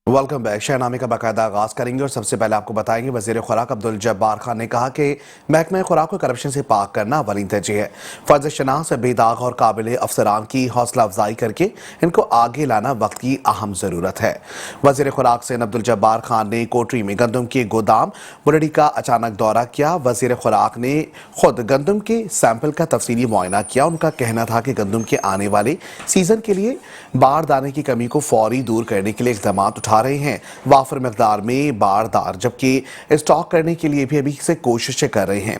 Welcome back. शहनामे का बाकायदा आगाज करेंगे और सबसे पहले आपको बताएंगे वजीर खुराक अब्दुल जब्बार खान ने कहा कि महकमा खुराक को करप्शन से पाक करना अवलीन तरजीह है। फर्ज शनास बेदाग और काबिल अफसरान की हौसला अफजाई करके इनको आगे लाना वक्त की अहम जरूरत है। वजीर खुराक सैयद अब्दुल जब्बार खान ने कोटरी में गंदम के गोदाम बुरडी का अचानक दौरा किया। वजीर खुराक ने खुद गंदम के सैंपल का तफसीली मुआयना किया। उनका कहना था कि गंदम के आने वाले सीजन के लिए बार दाने की कमी को फौरी दूर करने के लिए इकदाम उठा रहे हैं। वाफर मकदार में बारदार जबकि स्टॉक करने के लिए भी अभी से कोशिशें कर रहे हैं।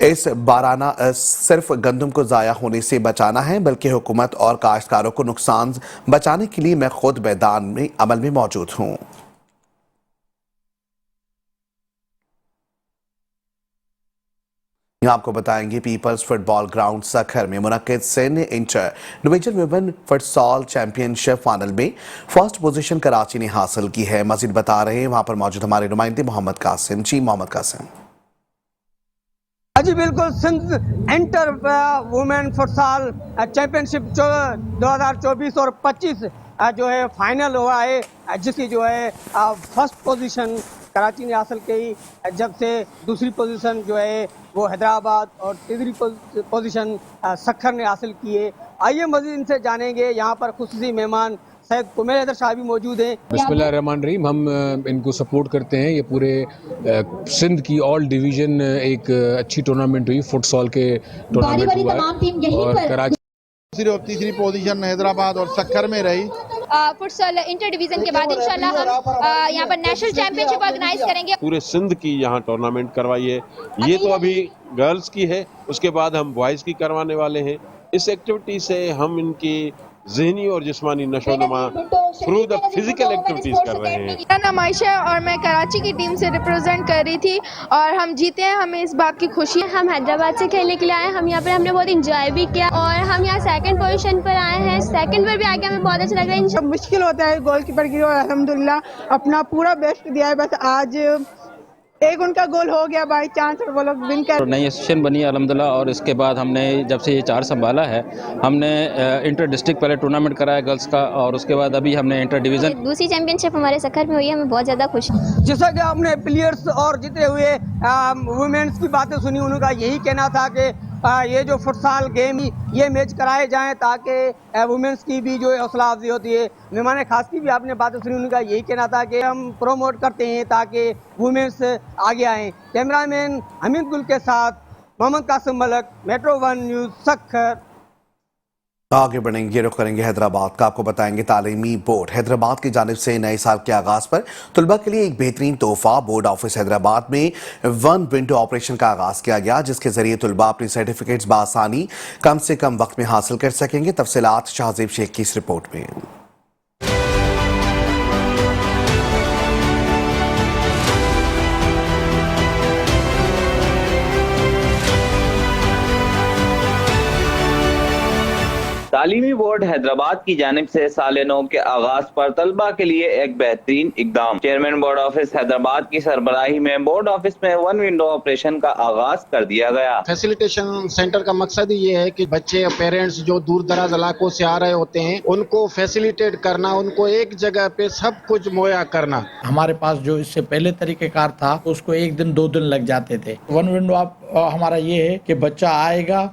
इस बाराना सिर्फ गंदम को ज़ाया होने से बचाना है बल्कि हुकूमत और काश्तकारों को नुकसान बचाने के लिए मैं खुद मैदान में अमल में मौजूद हूँ। आपको बताएंगे पीपल्स फुटबॉल ग्राउंड सखर में मुनक्किद Sindh inter division women futsal championship final में फर्स्ट पोजीशन कराची ने हासिल की है। मजीद बता रहे हैं वहां पर मौजूद हमारे नुमाइंदे मोहम्मद कासिम। जी मोहम्मद कासिम। जी बिल्कुल, Sindh inter women futsal championship 2024 और 25 जो है फाइनल हुआ है, जिसकी जो है फर्स्ट पोजीशन कराची ने हासिल की, जब से दूसरी पोजीशन जो है वो हैदराबाद और तीसरी पोजीशन सखर ने हासिल की है। आइए मजीद इनसे जानेंगे। यहाँ पर खुसूसी मेहमान सैयद कुमैर हैदर साहब भी मौजूद हैं। बिस्मिल्लाहिर्रहमानिर्रहीम। हम इनको सपोर्ट करते हैं। ये पूरे सिंध की ऑल डिवीज़न एक अच्छी टूर्नामेंट हुई, फुटसॉल के टूर्नामेंट हुआ और कराची तीसरी पोजीशन हैदराबाद और सक्खर में रही। फुटसॉल इंटर डिवीजन के बाद इंशाल्लाह हम यहाँ पर नेशनल चैंपियनशिप ऑर्गेनाइज करेंगे। पूरे सिंध की यहाँ टूर्नामेंट करवाई है। ये तो अभी गर्ल्स की है, उसके बाद हम बॉयज़ की करवाने वाले हैं। इस एक्टिविटी से हम इनकी ज़हनी और जिस्मानी नशोनुमा थ्रू द फिजिकल एक्टिविटीज कर रहे हैं। मेरा नाम आयशा है और मैं कराची की टीम से रिप्रेजेंट कर रही थी और हम जीते हैं, हमें इस बात की खुशी है। हम हैदराबाद से खेलने के लिए आए, हम यहाँ पर हमने बहुत इंजॉय भी किया और हम यहाँ सेकंड पोजीशन पर आए हैं। सेकंड पर भी आके हमें बहुत अच्छा लग रहा है। मुश्किल होता है गोलकीपर की, और अल्हम्दुलिल्लाह अपना पूरा बेस्ट दिया है। बस आज एक उनका गोल हो गया बाई चांस और वो लोग विन कर। नई एसोसिएशन बनी है अल्हम्दुलिल्लाह, और इसके बाद हमने जब से ये 4 संभाला है, हमने इंटर डिस्ट्रिक्ट पहले टूर्नामेंट कराया गर्ल्स का, और उसके बाद अभी हमने इंटर डिवीज़न। दूसरी चैंपियनशिप हमारे सखर में हुई है, हमें बहुत ज़्यादा खुशी है। जैसा कि आपने प्लेयर्स और जीते हुए वुमेन्स की बातें सुनी, उनका यही कहना था कि ये जो फुटसॉल गेम ये मैच कराए जाएं ताकि वुमेन्स की भी जो हौसला अफजाई होती है। मेहमान खास की भी आपने बातें सुनी, उनका यही कहना था कि हम प्रोमोट करते हैं ताकि वुमेन्स आगे आएँ। कैमरामैन हमीद गुल के साथ मोहम्मद कासिम मलक, मेट्रो 1 न्यूज़ सखर। आगे बढ़ेंगे, रुख करेंगे हैदराबाद का। आपको बताएंगे तालीमी बोर्ड हैदराबाद की जानिब से नए साल के आगाज पर तलबा के लिए एक बेहतरीन तोहफा बोर्ड ऑफिस हैदराबाद में वन विंडो ऑपरेशन का आगाज किया गया, जिसके जरिए तलबा अपनी सर्टिफिकेट्स बासानी कम से कम वक्त में हासिल कर सकेंगे। तफसीलात शाहजेब शेख की इस रिपोर्ट में। तालीमी बोर्ड हैदराबाद की जानिब से साल नौ के आगाज पर तलबा के लिए एक बेहतरीन इकदाम। चेयरमैन बोर्ड ऑफिस हैदराबाद की सरबराही में बोर्ड ऑफिस में वन विंडो ऑपरेशन का आगाज कर दिया गया। फैसिलिटेशन सेंटर का मकसद ये है कि बच्चे और पेरेंट्स जो दूर दराज इलाकों से आ रहे होते हैं उनको फैसिलिटेट करना, उनको एक जगह पे सब कुछ मुहैया करना। हमारे पास जो इससे पहले तरीकेकार था उसको 1 दिन 2 दिन लग जाते थे। वन विंडो आप हमारा ये है कि बच्चा आएगा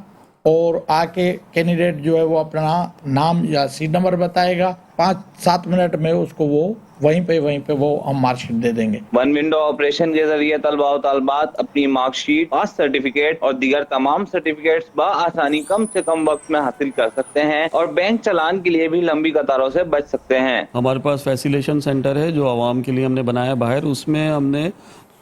और आके कैंडिडेट जो है वो अपना नाम या सीट नंबर बताएगा, 5-7 मिनट में उसको वो वहीं पे वो हम मार्कशीट दे देंगे। वन विंडो ऑपरेशन के जरिए तलबा और तालबात अपनी मार्कशीट, पास सर्टिफिकेट और दीगर तमाम सर्टिफिकेट्स बआसानी कम से कम वक्त में हासिल कर सकते हैं और बैंक चालान के लिए भी लंबी कतारों से बच सकते हैं। हमारे पास फैसिलेशन सेंटर है जो आवाम के लिए हमने बनाया बाहर, उसमें हमने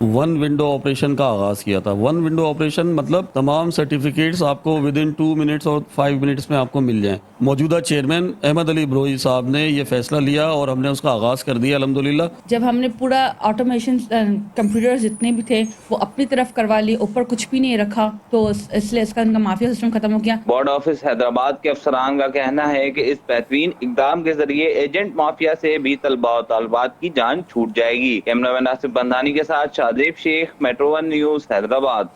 वन विंडो ऑपरेशन का आगाज किया था। वन विंडो ऑपरेशन मतलब तमाम सर्टिफिकेट्स आपको विद इन 2 मिनट्स और 5 मिनट्स में आपको मिल जाएं। मौजूदा चेयरमैन अहमद अली ब्रोई साहब ने ये फैसला लिया और हमने उसका आगाज कर दिया अल्हम्दुलिल्लाह। जब हमने पूरा ऑटोमेशन कंप्यूटर जितने भी थे वो अपनी तरफ करवा लिए, ऊपर कुछ भी नहीं रखा, तो इसलिए इसका उनका माफिया सिस्टम खत्म हो गया। बोर्ड ऑफिस हैदराबाद के अफसरान का कहना है कि इस बेहतरीन इकदाम के जरिए एजेंट माफिया से भी तलबा और तालबात की जान छूट जाएगी। कैमरामैन आसिफ बंधानी के साथ शाहजेब शेख, मेट्रो 1 न्यूज़ हैदराबाद।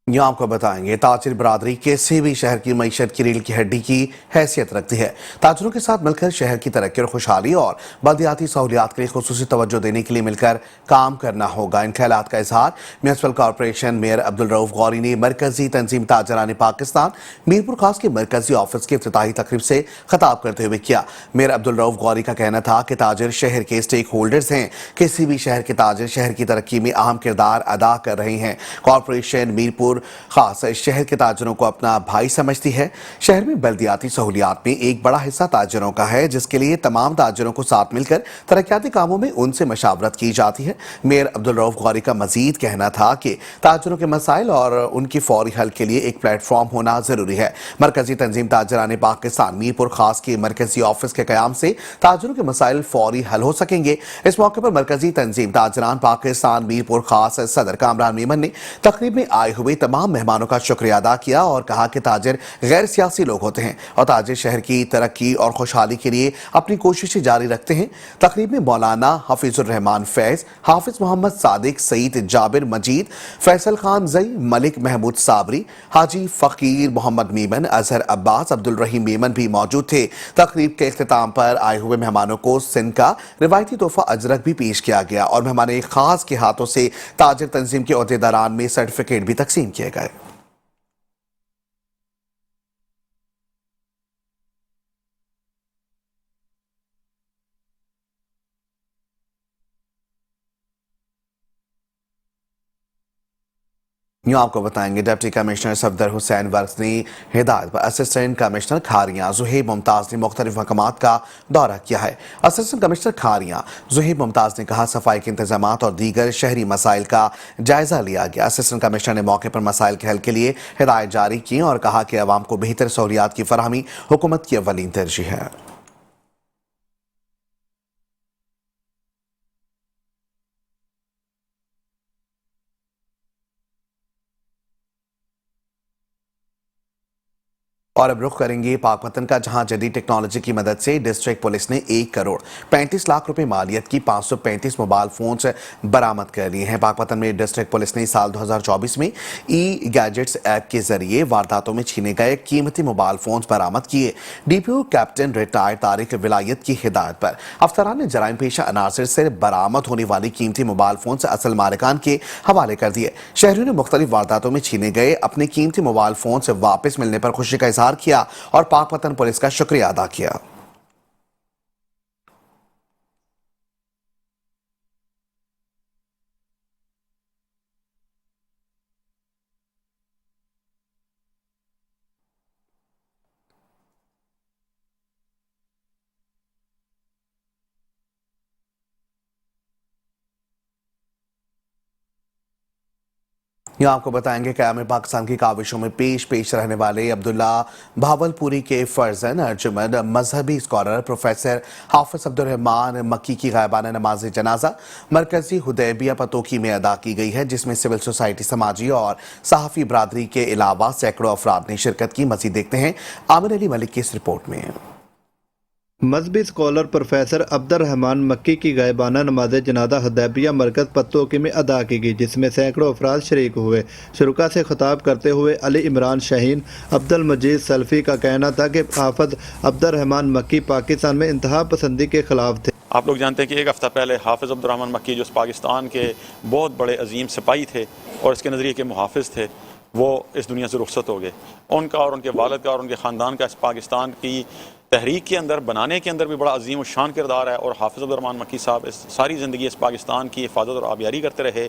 यहाँ आपको बताएंगे ताजिर बरादरी किसी भी शहर की मईशत की रीढ़ की हड्डी की हैसियत रखती है। ताजिरों के साथ मिलकर शहर की तरक्की और खुशहाली और बल्दियाती सहूलियात के लिए खुसूसी तवज्जो देने के लिए मिलकर काम करना होगा। इन ख्यालात का इजहार municipal corporation mayor Abdul Rauf Gauri ने मरकजी तंजीम ताजरान पाकिस्तान मीरपुर खास के मरकजी ऑफिस की इफ्तिताही तकरीब से खिताब करते हुए किया। मेयर अब्दुल रऊफ गौरी का कहना था कि ताजिर शहर के स्टेक होल्डर्स हैं। किसी भी शहर के ताजिर शहर की तरक्की में अहम किरदार अदा कर रहे हैं। कॉरपोरेशन मीरपुर खास शहर के ताजिरों को अपना भाई समझती है। शहर में बल्दियाती सहूलियात में एक बड़ा हिस्सा ताजिरों का है, जिसके लिए तमाम ताजिरों को साथ मिलकर तरक्याती कामों में उनसे मशावरत की जाती है। मेयर अब्दुल रऊफ गौरी का मजीद कहना था कि ताजिरों के मसाइल और उनकी फौरी हल के लिए एक प्लेटफॉर्म होना जरूरी है। मरकजी तंजीम ताजरान पाकिस्तान मीरपुर खास के मरकजी ऑफिस के कयाम से ताजिरों के मसाइल फौरी हल हो सकेंगे। इस मौके पर मरकजी तंजीम ताजरान पाकिस्तान मीरपुर खास सदर कामरान मेमन ने तकरीब में आए हुए तमाम मेहमानों का शुक्रिया अदा किया और कहा कि ताजिर गैर सियासी लोग होते हैं और ताजिर शहर की तरक्की और खुशहाली के लिए अपनी कोशिशें जारी रखते हैं। तकरीब में मौलाना हफीजुर रहमान फैज, हाफिज मोहम्मद सादिक, सईद जाबिर मजीद, फैसल खान जई, मलिक महमूद साबरी, हाजी फकीर मोहम्मद मीमन, अजहर अब्बास, अब्दुल रहीम मेमन भी मौजूद थे। तकरीब के इख्तिताम पर आए हुए मेहमानों को सिंध का रिवायती तोहफा अजरक भी पेश किया गया और मेहमान खास के हाथों से ताजिर तंजीम के ओहदेदारान में सर्टिफिकेट भी तकसीम किए गए। यूँ आपको बताएंगे deputy commissioner Safdar Hussain works ने हिदायत पर असिस्टेंट कमिश्नर खारियां जुहेब मुमताज ने मुख्तलिफ मकामात का दौरा किया है। असिस्टेंट कमिश्नर खारियां जुहेब मुमताज ने कहा सफाई के इंतजामात और दीगर शहरी मसाइल का जायजा लिया गया। असिस्टेंट कमिश्नर ने मौके पर मसाइल के हल के लिए हिदायत जारी की और कहा कि अवाम को बेहतर सहूलियात की फराहमी हुकूमत की अव्वलीन तरजीह है। और अब रुख करेंगे पाकपतन का, जहां जदीद टेक्नोलॉजी की मदद से डिस्ट्रिक्ट पुलिस ने 1 करोड़ 35 लाख रुपए मालियत की 535 मोबाइल फोन्स बरामद कर लिए हैं। पाकपतन में डिस्ट्रिक्ट पुलिस ने साल 2024 में ई गैजेट्स ऐप के जरिए वारदातों में छीने गए कीमती मोबाइल फोन्स बरामद किए। डीपीओ कैप्टन रिटायर्ड तारिक विलायत की हिदायत पर अफसरान ने जराइम पेशा अनासर से बरामद होने वाली कीमती मोबाइल फोन से असल मालिकान के हवाले कर दिए। शहरियों ने मुख्तलिफ वारदातों में छीने गए अपने कीमती मोबाइल फोन से वापस मिलने पर खुशी का इजहार किया और पाकपतन पुलिस का शुक्रिया अदा किया। यहाँ आपको बताएंगे क़याम पाकिस्तान की काविशों में पेश रहने वाले अब्दुल्ला भावलपुरी के फर्जन अर्जुमंद मजहबी स्कॉलर प्रोफेसर हाफिज अब्दुल रहमान मक्की की गायबाना नमाज जनाजा मरकजी हुदैबिया पतोकी में अदा की गई है, जिसमें सिविल सोसाइटी, समाजी और सहाफ़ी बरादरी के अलावा सैकड़ों अफराद ने शिरकत की। मज़ीद देखते हैं आमिर अली मलिक की इस रिपोर्ट में। मजहबी स्कॉलर प्रोफेसर अब्दुल रहमान मक्की की गायबाना नमाज जनाजा हुदैबिया मरकज पत्तोकी में अदा की गई, जिसमें सैकड़ों अफराद शरीक हुए। शुरुका से खिताब करते हुए अली इमरान शाहीन अब्दुल मजीद सल्फी का कहना था कि हाफिज अब्दुल रहमान मक्की पाकिस्तान में इंतहा पसंदी के खिलाफ थे। आप लोग जानते हैं कि एक हफ़्ता पहले हाफिज अब्दुल रहमान मक्की जो पाकिस्तान के बहुत बड़े अजीम सिपाही थे और इसके नज़रिए के मुहाफिज थे, वो इस दुनिया से रुखसत हो गए। उनका और उनके वालिद का और उनके ख़ानदान का इस पाकिस्तान की तहरीक के अंदर बनाने के अंदर भी बड़ा अजीम और शान किरदार है। और हाफिज अब्दुल रहमान मक्की साहब इस सारी ज़िंदगी इस पाकिस्तान की हिफाजत और आबियारी करते रहे,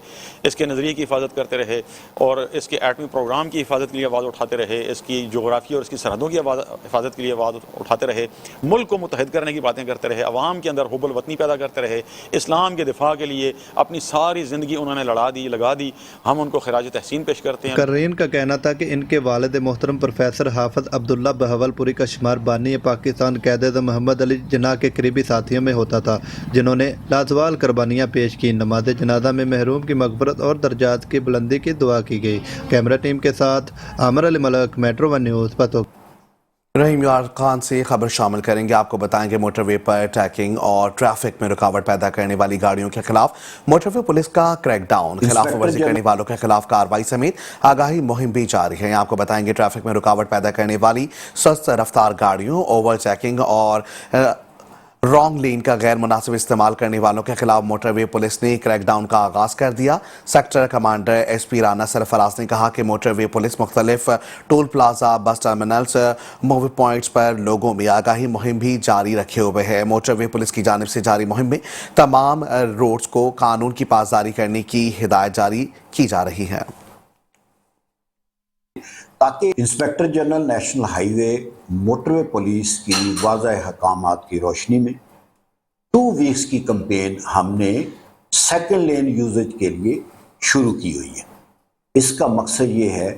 इसके नज़रिए की हिफाजत करते रहे और इसके एटमी प्रोग्राम की हिफाजत के लिए आवाज़ उठाते रहे, इसकी जोग्राफी और इसकी सरहदों की हिफाजत के लिए आवाज़ उठाते रहे, मुल्क को मुतहद करने की बातें करते रहे, अवाम के अंदर हुब्बुल वतनी पैदा करते रहे, इस्लाम के दिफा के लिए अपनी सारी ज़िंदगी उन्होंने लगा दी। हम उनको खिराज तहसीन पेश करते हैं। कर्रीन का कहना था कि इनके वालिद मोहतरम प्रोफेसर हाफिज अब्दुल्ला बहवलपुरी का शुमार बानी पाकिस्तान कैद मोहम्मद अली जिन्ना के करीबी साथियों में होता था, जिन्होंने लाजवाल कुर्बानियाँ पेश की। नमाज जनाजा में महरूम की मगफरत और दर्जात की बुलंदी की दुआ की गई। कैमरा टीम के साथ आमिर अली मलिक, मेट्रो 1 न्यूज़, पतो। रहीम यार खान से खबर शामिल करेंगे। आपको बताएंगे मोटरवे पर टैकिंग और ट्रैफिक में रुकावट पैदा करने वाली गाड़ियों के खिलाफ मोटरवे पुलिस का क्रैकडाउन, खिलाफ वर्जी करने वालों के खिलाफ कार्रवाई समेत आगाही मुहिम भी जारी है। आपको बताएंगे ट्रैफिक में रुकावट पैदा करने वाली सस्त रफ्तार गाड़ियों, ओवर चेकिंग और रॉन्ग लेन का गैर मुनासिब इस्तेमाल करने वालों के खिलाफ मोटरवे पुलिस ने क्रैकडाउन का आगाज कर दिया। Sector commander SP Rana Sarfaraz ने कहा कि मोटरवे पुलिस मुख्तलिफ टोल प्लाजा, बस टर्मिनल्स, मूवी पॉइंट्स पर लोगों में आगाही मुहिम भी जारी रखे हुए है। मोटरवे पुलिस की जानिब से जारी मुहिम में तमाम रोड्स को कानून की पासदारी करने की हिदायत जारी की जा रही है, ताकि inspector general national highway motorway police की वाज़ह अहकामात की रोशनी में 2 वीक्स की कैंपेन हमने सेकंड लेन यूजेज के लिए शुरू की हुई है। इसका मकसद ये है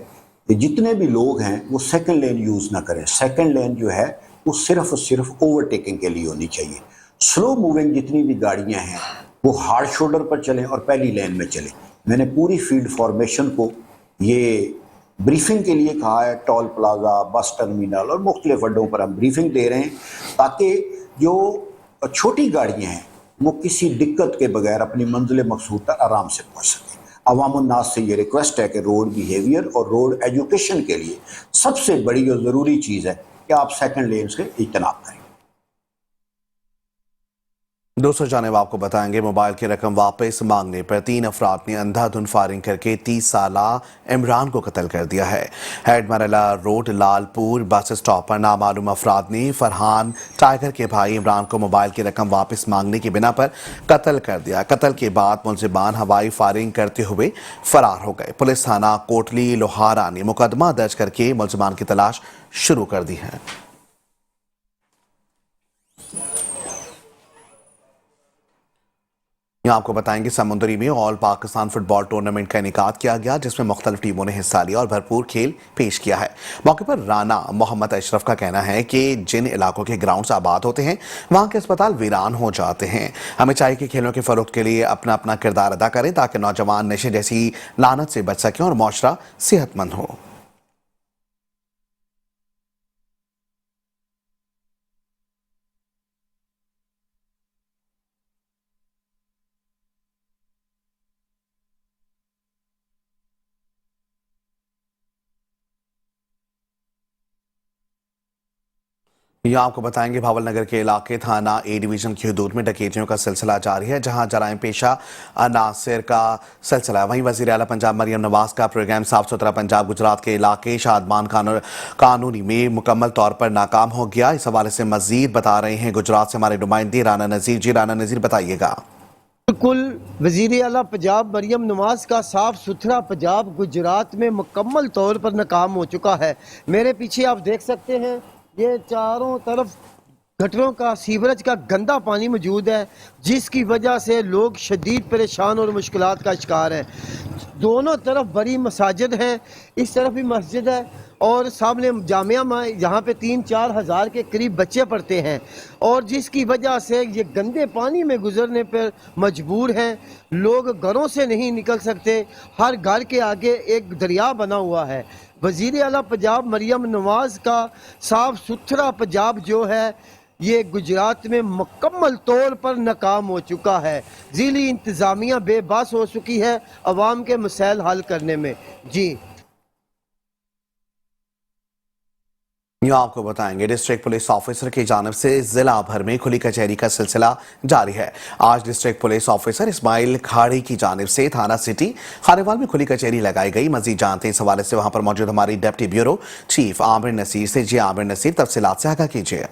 कि जितने भी लोग हैं वो सेकंड लेन यूज़ ना करें। सेकंड लेन जो है वो सिर्फ और सिर्फ ओवरटेकिंग के लिए होनी चाहिए। स्लो मूविंग जितनी भी गाड़ियाँ हैं वो हार्ड शोल्डर पर चलें और पहली लेन में चलें। मैंने पूरी फील्ड फॉर्मेशन को ये ब्रीफिंग के लिए कहा है। टोल प्लाजा, बस टर्मिनल और मुख्तलिफ अड्डों पर हम ब्रीफिंग दे रहे हैं ताकि जो छोटी गाड़ियाँ हैं वो किसी दिक्कत के बगैर अपनी मंजिल मकसूद तक आराम से पहुँच सकें। अवामुन्नास से ये रिक्वेस्ट है कि रोड बिहेवियर और रोड एजुकेशन के लिए सबसे बड़ी और ज़रूरी चीज़ है कि आप सेकंड लेन से इज्तनाब करें। दोस्तों जानेब आपको बताएंगे मोबाइल की रकम वापस मांगने पर 3 अफराद ने अंधाधुंध फायरिंग करके 30 साला इमरान को कत्ल कर दिया है। हेड मरला रोड लालपुर बस स्टॉप पर नामालूम अफराद ने फरहान टाइगर के भाई इमरान को मोबाइल की रकम वापस मांगने की बिना पर कत्ल कर दिया। कत्ल के बाद मुलजिमान हवाई फायरिंग करते हुए फरार हो गए। पुलिस थाना कोटली लोहारा ने मुकदमा दर्ज करके मुलजिमान की तलाश शुरू कर दी है। यहाँ आपको बताएंगे समुद्री में ऑल पाकिस्तान फुटबॉल टूर्नामेंट का इनेकाद किया गया, जिसमें मुख्तलिफ टीमों ने हिस्सा लिया और भरपूर खेल पेश किया है। मौके पर राना मोहम्मद अशरफ का कहना है कि जिन इलाकों के ग्राउंड्स आबाद होते हैं वहाँ के अस्पताल वीरान हो जाते हैं। हमें चाहिए कि खेलों के फरोख्त के लिए अपना अपना किरदार अदा करें ताकि नौजवान नशे जैसी लानत से बच सकें और मुआशरा सेहतमंद हो। यहाँ आपको बताएंगे भावल नगर के इलाके थाना A डिवीजन की हदूद में डकैतियों का सिलसिला जारी है, जहाँ जराइम पेशा अनासर का सिलसिला है। वहीं वज़ीर आला पंजाब मरियम नवाज का प्रोग्राम साफ सुथरा पंजाब गुजरात के इलाके शादमान कानूनी में मुकम्मल तौर पर नाकाम हो गया। इस हवाले से मजीद बता रहे हैं गुजरात से हमारे नुमाइंदे राना नज़ीर। जी राना नज़ीर बताइएगा। बिल्कुल, वज़ीर आला पंजाब मरियम नवाज का साफ सुथरा पंजाब गुजरात में मुकम्मल तौर पर नाकाम हो चुका है। मेरे पीछे आप देख सकते हैं ये चारों तरफ गटरों का, सीवरेज का गंदा पानी मौजूद है, जिसकी वजह से लोग शदीद परेशान और मुश्किलात का शिकार हैं। दोनों तरफ बड़ी मसाजिद हैं, इस तरफ भी मस्जिद है और सामने जामिया में यहाँ पे 3-4 हज़ार के करीब बच्चे पढ़ते हैं और जिसकी वजह से ये गंदे पानी में गुजरने पर मजबूर हैं। लोग घरों से नहीं निकल सकते, हर घर के आगे एक दरिया बना हुआ है। वज़ीर आला पंजाब मरियम नवाज का साफ सुथरा पंजाब जो है ये गुजरात में मुकम्मल तौर पर नाकाम हो चुका है। ज़िली इंतज़ामिया बेबस हो चुकी है अवाम के मसाइल हल करने में। जी यहाँ आपको बताएंगे डिस्ट्रिक्ट पुलिस ऑफिसर की जानिब से जिला भर में खुली कचहरी का सिलसिला जारी है। आज डिस्ट्रिक्ट पुलिस ऑफिसर इस्माइल खाड़ी की जानिब से थाना सिटी खानेवाल में खुली कचहरी लगाई गई। मजीद जानते हैं इस हवाले से वहां पर मौजूद हमारी deputy bureau chief Amir Naseer से। जी आमिर नसीर, तफसीलात से आगाह कीजिए।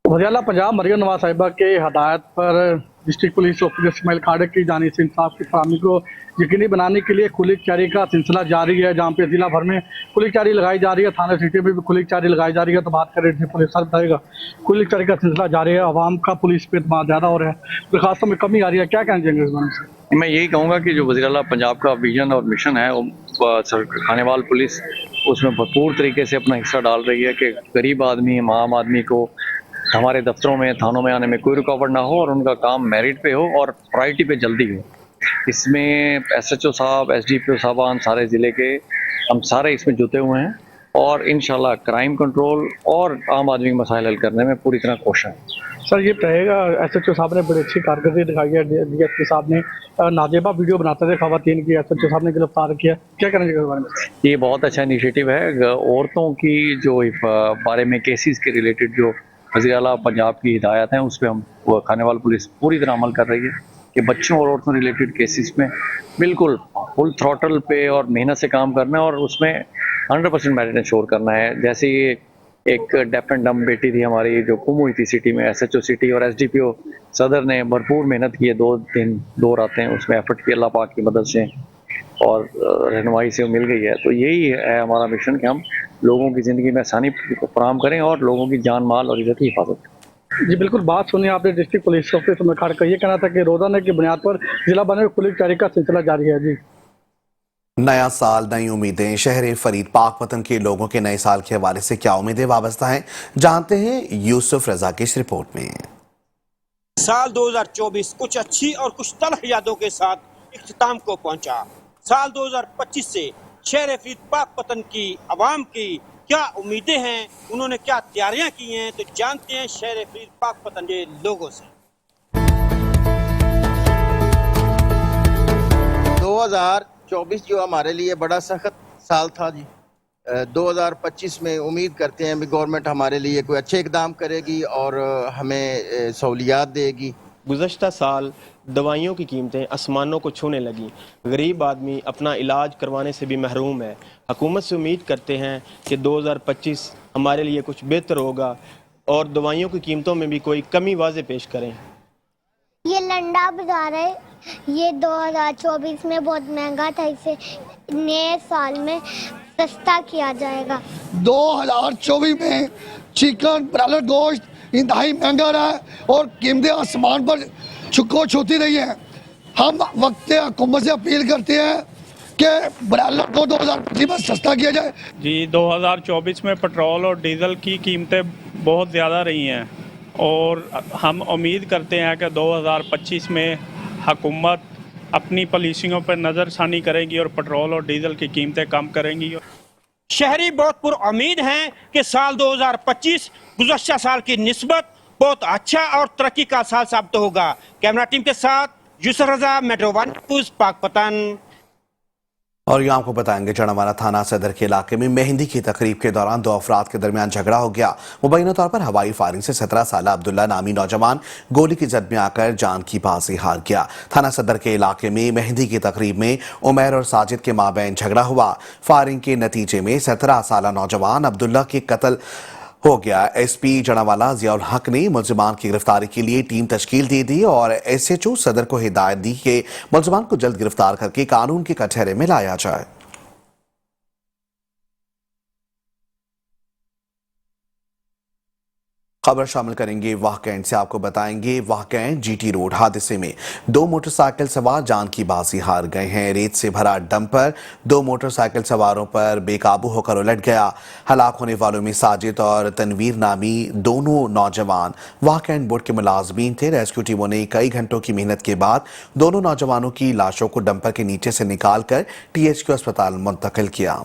वज़ीर आला पंजाब मरियम नवाज साहिबा के हदायत पर डिस्ट्रिक्ट पुलिस ऑफिसर इस्माइल खाड़े की जानिब से इंसाफ की फराहमी को यकीनी बनाने के लिए खुली कचहरी का सिलसिला जारी है, जहाँ पे जिला भर में खुली कचहरी लगाई जा रही है। थाना सिटी में भी खुली कचहरी लगाई जा रही है। तो बात करें डिस्ट्रिक्ट पुलिस सर बताएगा, खुली कचहरी का सिलसिला जारी है, आवाम का पुलिस पे इत्मीनान ज़्यादा हो रहा है, दरखास्तों में कमी आ रही है, क्या कहना चाहेंगे इस बारे में? मैं यही कहूँगा कि जो वज़ीर आला पंजाब का विजन और मिशन है वो खानेवाल पुलिस उसमें भरपूर तरीके से अपना हिस्सा डाल रही है कि गरीब आदमी, आम आदमी को हमारे दफ्तरों में, थानों में आने में कोई रुकावट ना हो और उनका काम मेरिट पे हो और प्रायोरिटी पे जल्दी हो। इसमें SHO साहब, SDPO साहबान, सारे ज़िले के हम सारे इसमें जुटे हुए हैं और इंशाल्लाह क्राइम कंट्रोल और आम आदमी के मसाइल हल करने में पूरी तरह कोशिश है। सर ये रहेगा, एसएचओ साहब ने बड़ी अच्छी कारकर्दगी दिखाई है, डीएसपी साहब ने नाजेबा वीडियो बनाते थे खवातीन की, एसएचओ साहब ने गिरफ्तार किया, क्या करेंगे इस बारे में? ये बहुत अच्छा इनिशिएटिव है। औरतों की जो बारे में केसेस के रिलेटेड जो वज़ीर आला पंजाब की हिदायत है उस पर हम खानेवाल पुलिस पूरी तरह अमल कर रही है कि बच्चों और औरतों रिलेटेड केसेस में बिल्कुल फुल थ्रॉटल पे और मेहनत से काम करना है और उसमें 100% मेरिट इंश्योर करना है। जैसे ये एक डेफ एंड डम बेटी थी हमारी जो गुम हुई थी सिटी में, एसएचओ सिटी और एसडीपीओ सदर ने भरपूर मेहनत की है, 2 दिन 2 रातें उसमें एफर्ट की अल्लाह पाक की मदद से और रहनुमाई से मिल गई है। तो यही है हमारा मिशन कि हम लोगों की ज़िंदगी में आसानी फराहम करें और लोगों की जान माल और इज्जत की हिफाजत करें। जी बिल्कुल, बात सुनिए आपने डिस्ट्रिक्ट पुलिस ऑफिस में खड़ कर ये कहना था कि रोजाना की बुनियाद पर जिला भर में कुलिक जारी का सिलसिला जारी है। जी नया साल नई उम्मीदें, शहर फरीद पाकपतन के लोगों के नए साल के हवाले से क्या उम्मीदें वाबस्ता हैं, जानते हैं यूसुफ रजा की इस रिपोर्ट में। साल 2024 कुछ अच्छी और कुछ तलख यादों के साथ इख्तिताम को पहुंचा। साल 2025 से शहर फरीद पाकपतन की आवाम की क्या उम्मीदें हैं, उन्होंने क्या तैयारियां की हैं, तो जानते हैं शहर फरीद पाकपतन के लोगों से। 2024 जो हमारे लिए बड़ा सख्त साल था जी। 2025 में उम्मीद करते हैं भी गवर्नमेंट हमारे लिए कोई अच्छे इकदाम करेगी और हमें सहूलियात देगी। गुज़श्ता साल दवाइयों की कीमतें आसमानों को छूने लगीं। गरीब आदमी अपना इलाज करवाने से भी महरूम है। हुकूमत से उम्मीद करते हैं कि 2025 हमारे लिए कुछ बेहतर होगा और दवाइयों की कीमतों में भी कोई कमी वाज़े पेश करें। ये लंडा बाजार है, ये 2024 में बहुत महंगा था, इसे नए साल में सस्ता किया जाएगा। 2024 में चिकन ब्रायलर गोश्त इंतहाई महंगा रहा है और कीमतें आसमान पर छुको छूती रही हैं। हम वक्त हुकूमत से अपील करते हैं कि ब्रायलर को 2025 में सस्ता किया जाए। जी 2024 में पेट्रोल और डीजल की कीमतें बहुत ज़्यादा रही हैं और हम उम्मीद करते हैं कि 2025 में हुकूमत अपनी पॉलिसियों पर नज़रसानी करेगी और पेट्रोल और डीजल की कीमतें कम करेंगी। शहरी बहुत पुरुम्मीद हैं कि साल 2025 गुज़श्ता साल की निस्बत बहुत अच्छा और तरक्की का साल साबित होगा। कैमरा टीम के साथ यूसुफ रजा, मेट्रो 1 न्यूज़, पाकपतन। और यहाँ आपको बताएंगे चढ़ावाला थाना सदर के इलाके में मेहंदी की तकरीब के दौरान 2 अफराद के दरमियान झगड़ा हो गया। मुबैना तौर पर हवाई फायरिंग से 17 साल अब्दुल्ला नामी नौजवान गोली की जद में आकर जान की बाजी हार गया। थाना सदर के इलाके में मेहंदी की तकरीब में उमैर और साजिद के माबैन झगड़ा हुआ। फायरिंग के नतीजे में 17 साल नौजवान अब्दुल्ला के कत्ल हो गया। एसपी जड़ावाला जियाउल हक ने मुलजिमान की गिरफ्तारी के लिए टीम तश्कील दे दी और एसएचओ सदर को हिदायत दी कि मुलजिमान को जल्द गिरफ्तार करके कानून के कटहरे में लाया जाए। खबर शामिल करेंगे वाहकैंड से। आपको बताएंगे वाहकैंड जीटी रोड हादसे में 2 मोटरसाइकिल सवार जान की बाजी हार गए हैं। रेत से भरा डंपर 2 मोटरसाइकिल सवारों पर बेकाबू होकर उलट गया। हलाक होने वालों में साजिद और तनवीर नामी दोनों नौजवान वाहकैंड बोर्ड के मुलाजमीन थे। रेस्क्यू टीमों ने कई घंटों की मेहनत के बाद दोनों नौजवानों की लाशों को डंपर के नीचे से निकालकर टीएचक्यू अस्पताल मुंतकिल किया।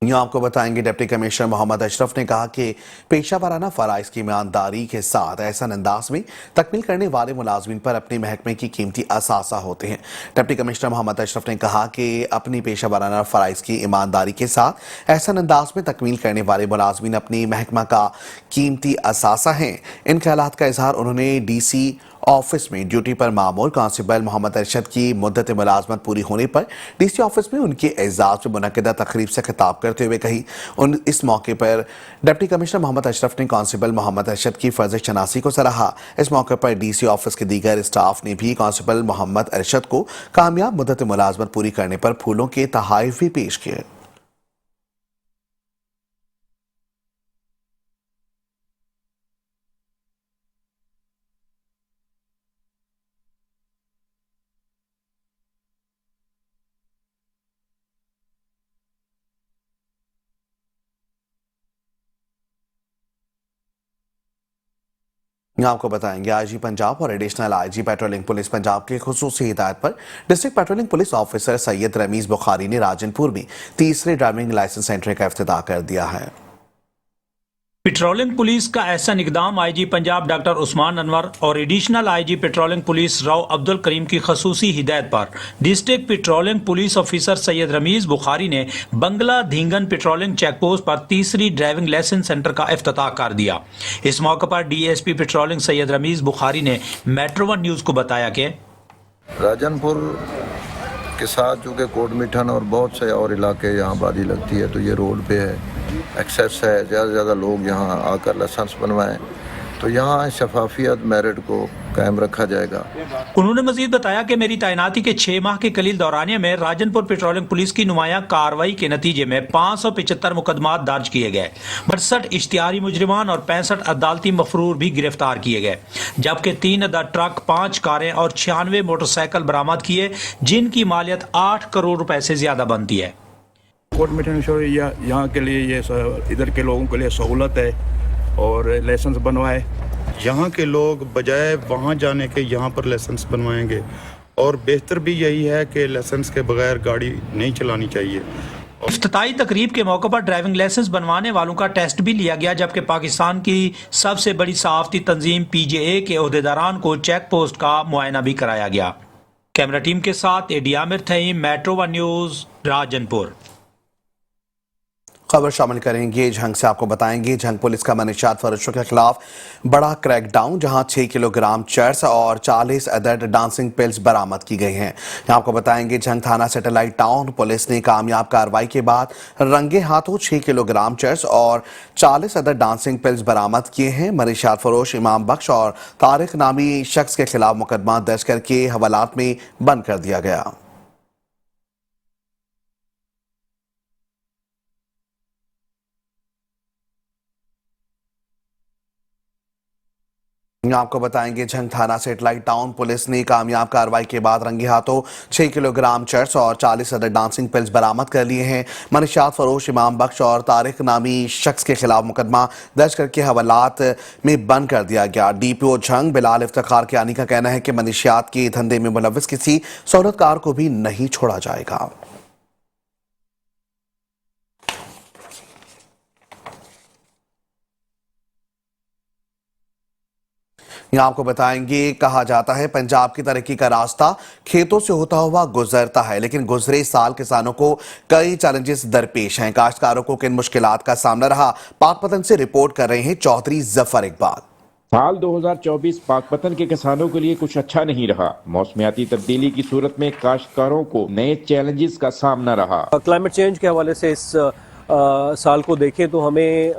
यहाँ आपको बताएंगे डिप्टी कमिश्नर मोहम्मद अशरफ ने कहा कि पेशा वाराना फराइज की ईमानदारी के साथ ऐसा अंदाज में तकमील करने वाले मुलाजमीन पर अपने महकमे की कीमती असासा होते हैं। डिप्टी कमिश्नर मोहम्मद अशरफ ने कहा कि अपनी पेशा वाराना फराइज की ईमानदारी के साथ ऐसा अंदाज में तकमील करने वाले मुलाजमीन अपनी महकमा का कीमती असासा हैं। इन ख्यालात का इजहार उन्होंने डीसी ऑफिस में ड्यूटी पर मामूल कांस्टेबल मोहम्मद अरशद की मुद्दत मुलाजमत पूरी होने पर डीसी ऑफिस में उनके एजाज में मुनक्किदा तकरीब से खिताब करते हुए कही। इस मौके पर डिप्टी कमिश्नर मोहम्मद अशरफ ने कांस्टेबल मोहम्मद अरशद की फर्ज शनासी को सराहा। इस मौके पर डीसी ऑफिस के दीगर स्टाफ ने भी कांस्टेबल मोहम्मद अरशद को कामयाब मुद्दत मुलाजमत पूरी करने पर फूलों के तोहफे भी पेश किए। आपको बताएंगे आईजी पंजाब और additional IG patrolling police Punjab की खुसूसी हिदायत पर district patrolling police officer Syed Rameez Bukhari ने राजनपुर में तीसरे ड्राइविंग लाइसेंस सेंटर का इफ्तिताह कर दिया है। पेट्रोलिंग पुलिस का ऐसा इकदाम आईजी पंजाब डॉक्टर उस्मान अनवर और additional IG patrolling police Rao Abdul Karim की खसूसी हिदायत पर district patrolling police officer Syed Rameez Bukhari ने Bangla Dhingan patrolling check post पर तीसरी ड्राइविंग लाइसेंस सेंटर का इफ्तिताह कर दिया। इस मौके पर डीएसपी पेट्रोलिंग सैयद रमीज बुखारी ने मेट्रो वन न्यूज को बताया कि राजनपुर के साथ चूँकि कोटमिठन और बहुत से और इलाके यहाँ बाजी लगती है, तो ये रोड पे है, एक्सेस है, ज़्यादा से ज़्यादा लोग यहाँ आकर लाइसेंस बनवाएं, तो यहाँ शफाफियत मेरिट को कायम रखा जाएगा। उन्होंने मजीद बताया कि मेरी तैनाती के 6 माह के कलील दौरानिया में राजनपुर पेट्रोलिंग पुलिस की नुमाया कार्रवाई के नतीजे में 575 मुकदमात दर्ज किए गए, 62 इश्तिहारी मुजरिमान और 65 अदालती मफरूर भी गिरफ्तार किए गए, जबकि 3 अदद ट्रक, 5 कारें और 96 मोटरसाइकिल बरामद किए, जिनकी मालियत 8 करोड़ रुपए से ज्यादा बनती है। कोटमिठन यहाँ के लिए ये इधर के लोगों के लिए सहूलत है और लाइसेंस बनवाए। यहाँ के लोग बजाय वहाँ जाने के यहाँ पर लाइसेंस बनवाएंगे और बेहतर भी यही है कि लाइसेंस के बगैर गाड़ी नहीं चलानी चाहिए। इफ्तिताई तकरीब के मौके पर ड्राइविंग लाइसेंस बनवाने वालों का टेस्ट भी लिया गया, जबकि पाकिस्तान की सबसे बड़ी सहाफती तंजीम PJA के ओहदेदारान को चेक पोस्ट का मुआयना भी कराया गया। कैमरा टीम के साथ एडी Aamir Thaim, Metro one News, Rajanpur. खबर शामिल करेंगे झंग से। आपको बताएंगे झंग पुलिस का मनशियात फरोशों के खिलाफ बड़ा क्रैकडाउन, जहां 6 किलोग्राम चर्स और 40 अदद डांसिंग पिल्स बरामद की गई हैं। आपको बताएंगे झंग थाना सैटेलाइट टाउन पुलिस ने कामयाब कार्रवाई के बाद रंगे हाथों 6 किलोग्राम चर्स और 40 अदद डांसिंग पिल्स बरामद किए हैं। मनशियात फरोश इमाम बख्श और तारिक नामी शख्स के खिलाफ मुकदमा दर्ज करके हवालात में बंद कर दिया गया। आपको बताएंगे झंग थाना सैटेलाइट टाउन पुलिस ने कामयाब कार्रवाई के बाद रंगे हाथों 6 किलोग्राम चर्स और 40 अदद डांसिंग पिल्स बरामद कर लिए हैं। मनशियात फरोश इमाम बख्श और तारिक नामी शख्स के खिलाफ मुकदमा दर्ज करके हवालात में बंद कर दिया गया। DPO झंग बिलाल इफ्तिखार कियानी का कहना है कि मनशियात के धंधे में मुलव्विस किसी सहूलतकार को भी नहीं छोड़ा जाएगा। यहाँ आपको बताएंगे, कहा जाता है पंजाब की तरक्की का रास्ता खेतों से होता हुआ गुजरता है, लेकिन गुजरे साल किसानों को कई चैलेंजेस दरपेश हैं। काश्तकारों को किन मुश्किलात का सामना रहा, पाकपतन से रिपोर्ट कर रहे हैं चौधरी जफर इकबाल। साल 2024 पाकपतन के किसानों के लिए कुछ अच्छा नहीं रहा। मौसमियाती तब्दीली की सूरत में काश्तकारों को नए चैलेंजेस का सामना रहा। क्लाइमेट चेंज के हवाले से इस साल को देखें तो हमें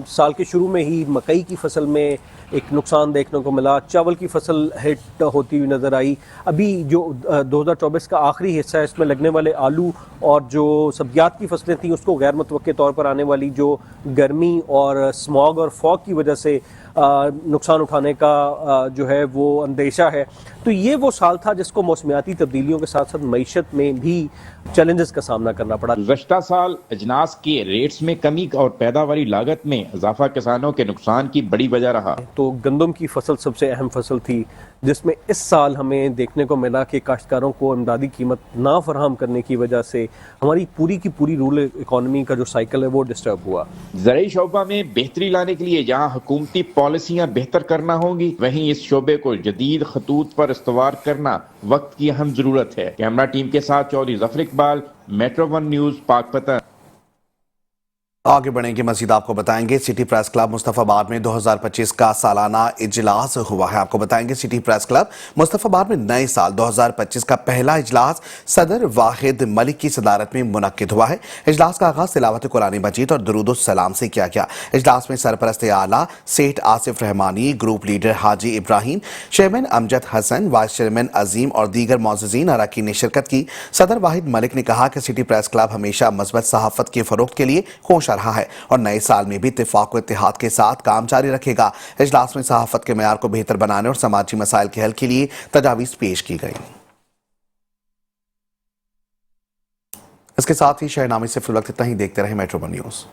साल के शुरू में ही मकई की फसल में एक नुकसान देखने को मिला, चावल की फसल हिट होती हुई नज़र आई। अभी जो 2024 का आखिरी हिस्सा है, इसमें लगने वाले आलू और जो सब्जियात की फसलें थी, उसको गैर मुतवक्के तौर पर आने वाली जो गर्मी और स्मॉग और फॉग की वजह से नुकसान उठाने का जो है वो अंदेशा है। तो ये वो साल था जिसको मौसमियाती तब्दीलियों के साथ साथ मईशत में भी चैलेंजेस का सामना करना पड़ा। गुज़श्ता साल अजनास के रेट्स में कमी और पैदावारी लागत में इजाफा किसानों के नुकसान की बड़ी वजह रहा। तो गंदम की फसल सबसे अहम फसल थी, जिसमें इस साल हमें देखने को मिला कि काश्तकारों को इमदादी कीमत ना फराहम करने की वजह से हमारी पूरी की पूरी रूरल इकॉनमी का जो साइकिल है वो डिस्टर्ब हुआ। ज़राई शोबा में बेहतरी लाने के लिए जहाँ हुकूमती पॉलिसियाँ बेहतर करना होंगी, वहीं इस शोबे को जदीद खतूत पर इस्तवार करना वक्त की अहम जरूरत है। कैमरा टीम के साथ Chaudhry Zafar Iqbal, metro one news, Pakpattan. आगे बढ़ेंगे, मजीद आपको बताएंगे सिटी प्रेस क्लब मुस्तफाबाद में 2025 का सालाना इजलास हुआ है। आपको बताएंगे सिटी प्रेस क्लब मुस्तफाबाद में नए साल 2025 का पहला इजलास सदर वाहिद मलिक की सदारत में मुनक्किद हुआ है। इजलास का आगाज तिलावत कुरान मजीद और दुरूद सलाम से किया गया। इजलास में सरपरस्त आला सेठ Asif Rahmani, group leader Haji Ibrahim, chairman Amjad Hasan, vice chairman Azeem और दीगर मौजूदीन अरकान ने शिरकत की। सदर वाहिद मलिक ने कहा कि सिटी प्रेस क्लब हमेशा मस्बत सहाफत के फरोख्त के लिए कोशिश रहा है और नए साल में भी इत्तेफाक और इत्तेहाद के साथ काम जारी रखेगा। इजलास में सहाफत के मेयार को बेहतर बनाने और समाजी मसाइल के हल के लिए तजावीज पेश की गई। इसके साथ ही शहरनामे से फिलहाल इतना ही। देखते रहे मेट्रो वन न्यूज।